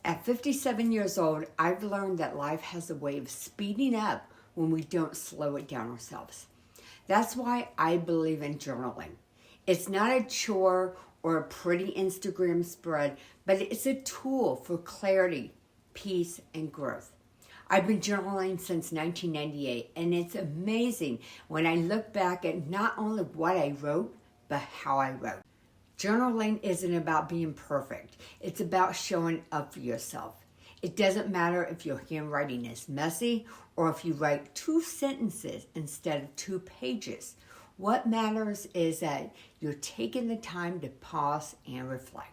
At 57 years old, I've learned that life has a way of speeding up when we don't slow it down ourselves. That's why I believe in journaling. It's not a chore or a pretty Instagram spread, but it's a tool for clarity, peace, and growth. I've been journaling since 1998, and it's amazing when I look back at not only what I wrote, but how I wrote. Journaling isn't about being perfect. It's about showing up for yourself. It doesn't matter if your handwriting is messy or if you write 2 sentences instead of 2 pages. What matters is that you're taking the time to pause and reflect.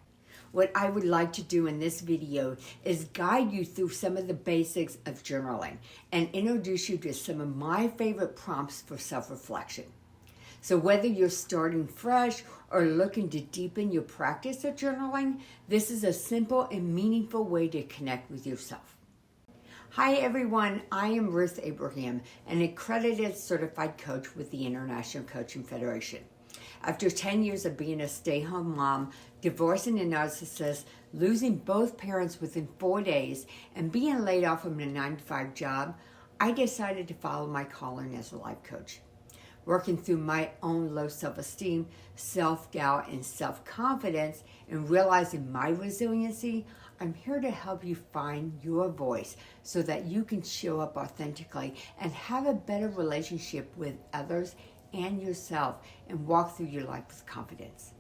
What I would like to do in this video is guide you through some of the basics of journaling and introduce you to some of my favorite prompts for self-reflection. So whether you're starting fresh or looking to deepen your practice of journaling, this is a simple and meaningful way to connect with yourself. Hi everyone, I am Ruth Abraham, an accredited certified coach with the International Coaching Federation. After 10 years of being a stay-home mom, divorcing a narcissist, losing both parents within 4 days, and being laid off from a 9-to-5 job, I decided to follow my calling as a life coach. Working through my own low self-esteem, self-doubt, and self-confidence, and realizing my resiliency, I'm here to help you find your voice so that you can show up authentically and have a better relationship with others and yourself and walk through your life with confidence.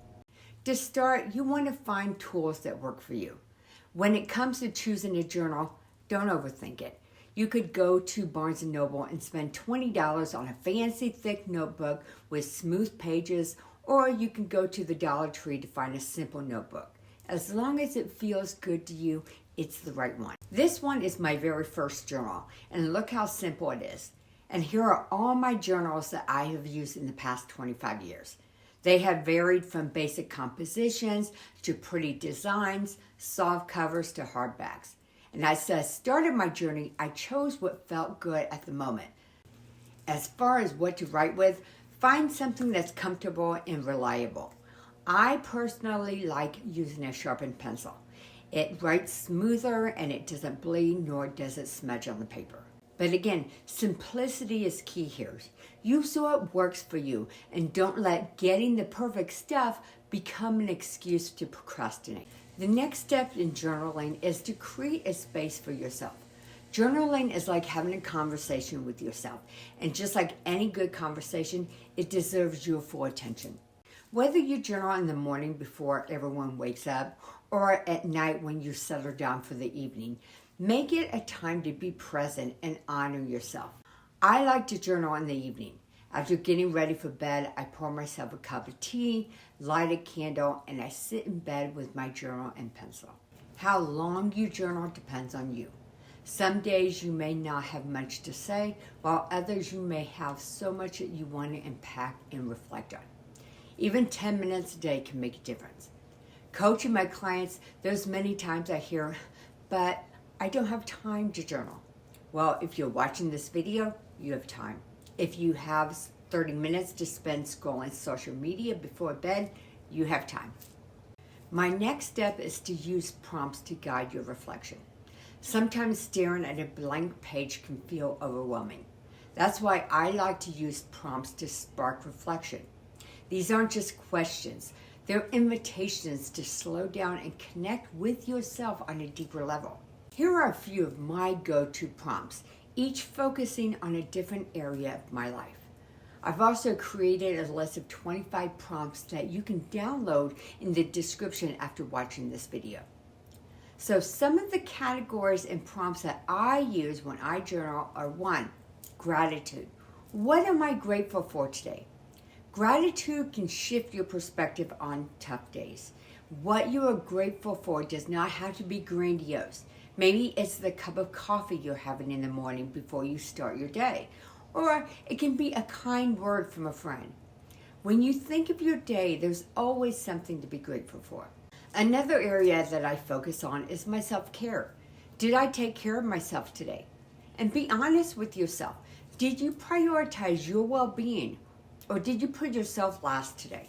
To start, you want to find tools that work for you. When it comes to choosing a journal, don't overthink it. You could go to Barnes & Noble and spend $20 on a fancy thick notebook with smooth pages, or you can go to the Dollar Tree to find a simple notebook. As long as it feels good to you, it's the right one. This one is my very first journal, and look how simple it is. And here are all my journals that I have used in the past 25 years. They have varied from basic compositions to pretty designs, soft covers to hardbacks. And as I started my journey, I chose what felt good at the moment. As far as what to write with, find something that's comfortable and reliable. I personally like using a sharpened pencil. It writes smoother and it doesn't bleed, nor does it smudge on the paper. But again, simplicity is key here. Use what works for you and don't let getting the perfect stuff become an excuse to procrastinate. The next step in journaling is to create a space for yourself. Journaling is like having a conversation with yourself, and just like any good conversation, it deserves your full attention. Whether you journal in the morning before everyone wakes up or at night when you settle down for the evening, make it a time to be present and honor yourself. I like to journal in the evening. After getting ready for bed, I pour myself a cup of tea, light a candle, and I sit in bed with my journal and pencil. How long you journal depends on you. Some days you may not have much to say, while others you may have so much that you want to unpack and reflect on. Even 10 minutes a day can make a difference. Coaching my clients, there's many times I hear, but I don't have time to journal. Well, if you're watching this video, you have time. If you have 30 minutes to spend scrolling social media before bed, you have time. My next step is to use prompts to guide your reflection. Sometimes staring at a blank page can feel overwhelming. That's why I like to use prompts to spark reflection. These aren't just questions. They're invitations to slow down and connect with yourself on a deeper level. Here are a few of my go-to prompts, each focusing on a different area of my life. I've also created a list of 25 prompts that you can download in the description after watching this video. So some of the categories and prompts that I use when I journal are 1, gratitude. What am I grateful for today? Gratitude can shift your perspective on tough days. What you are grateful for does not have to be grandiose. Maybe it's the cup of coffee you're having in the morning before you start your day. Or it can be a kind word from a friend. When you think of your day, there's always something to be grateful for. Another area that I focus on is my self-care. Did I take care of myself today? And be honest with yourself. Did you prioritize your well-being, or did you put yourself last today?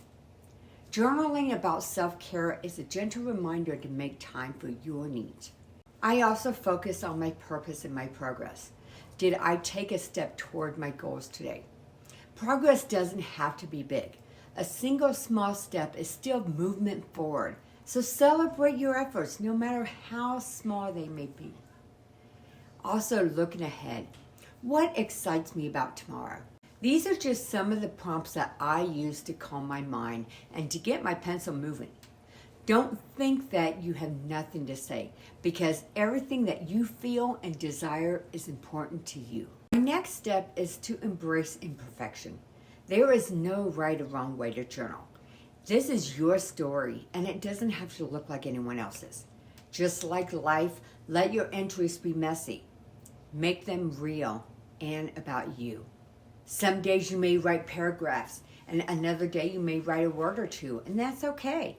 Journaling about self-care is a gentle reminder to make time for your needs. I also focus on my purpose and my progress. Did I take a step toward my goals today? Progress doesn't have to be big. A single small step is still movement forward. So celebrate your efforts, no matter how small they may be. Also, looking ahead. What excites me about tomorrow? These are just some of the prompts that I use to calm my mind and to get my pencil moving. Don't think that you have nothing to say, because everything that you feel and desire is important to you. My next step is to embrace imperfection. There is no right or wrong way to journal. This is your story, and it doesn't have to look like anyone else's. Just like life, let your entries be messy. Make them real and about you. Some days you may write paragraphs, and another day you may write a word or two, and that's okay.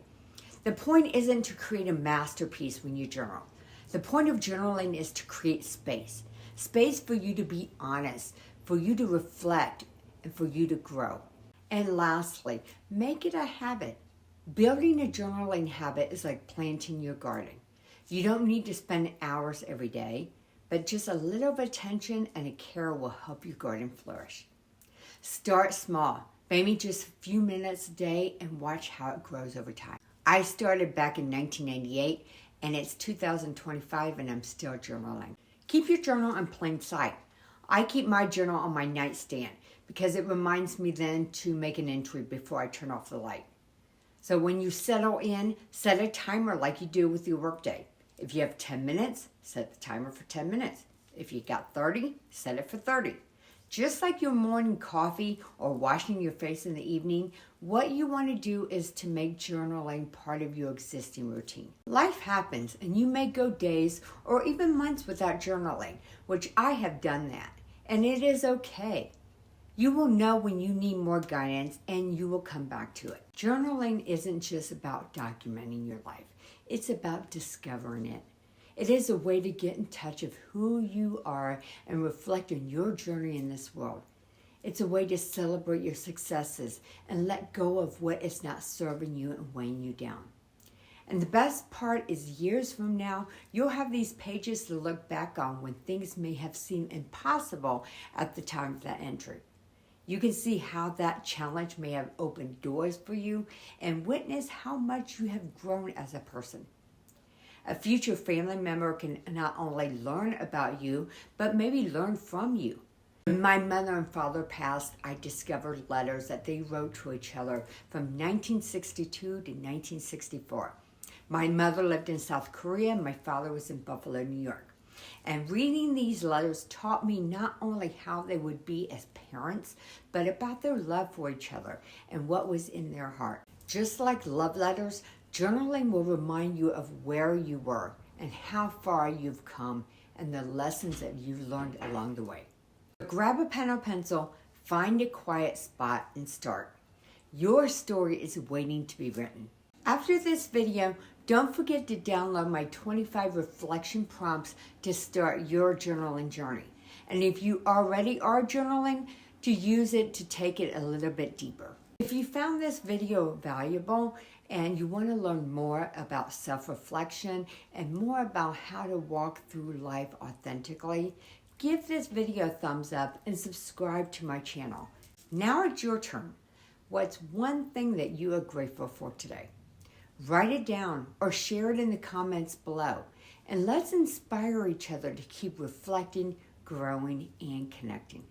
The point isn't to create a masterpiece when you journal. The point of journaling is to create space. Space for you to be honest, for you to reflect, and for you to grow. And lastly, make it a habit. Building a journaling habit is like planting your garden. You don't need to spend hours every day, but just a little of attention and a care will help your garden flourish. Start small, maybe just a few minutes a day, and watch how it grows over time. I started back in 1998, and it's 2025, and I'm still journaling. Keep your journal in plain sight. I keep my journal on my nightstand because it reminds me then to make an entry before I turn off the light. So when you settle in, set a timer like you do with your workday. If you have 10 minutes, set the timer for 10 minutes. If you got 30, set it for 30. Just like your morning coffee or washing your face in the evening, what you want to do is to make journaling part of your existing routine. Life happens, and you may go days or even months without journaling, which I have done that, and it is okay. You will know when you need more guidance, and you will come back to it. Journaling isn't just about documenting your life. It's about discovering it. It is a way to get in touch with who you are and reflect on your journey in this world. It's a way to celebrate your successes and let go of what is not serving you and weighing you down. And the best part is years from now, you'll have these pages to look back on when things may have seemed impossible at the time of that entry. You can see how that challenge may have opened doors for you and witness how much you have grown as a person. A future family member can not only learn about you, but maybe learn from you. When my mother and father passed, I discovered letters that they wrote to each other from 1962 to 1964. My mother lived in South Korea, and my father was in Buffalo, New York. And reading these letters taught me not only how they would be as parents, but about their love for each other and what was in their heart. Just like love letters, journaling will remind you of where you were and how far you've come and the lessons that you've learned along the way. Grab a pen or pencil, find a quiet spot, and start. Your story is waiting to be written. After this video, don't forget to download my 25 reflection prompts to start your journaling journey. And if you already are journaling, to use it to take it a little bit deeper. If you found this video valuable and you want to learn more about self-reflection and more about how to walk through life authentically, give this video a thumbs up and subscribe to my channel. Now it's your turn. What's one thing that you are grateful for today? Write it down or share it in the comments below. And let's inspire each other to keep reflecting, growing, and connecting.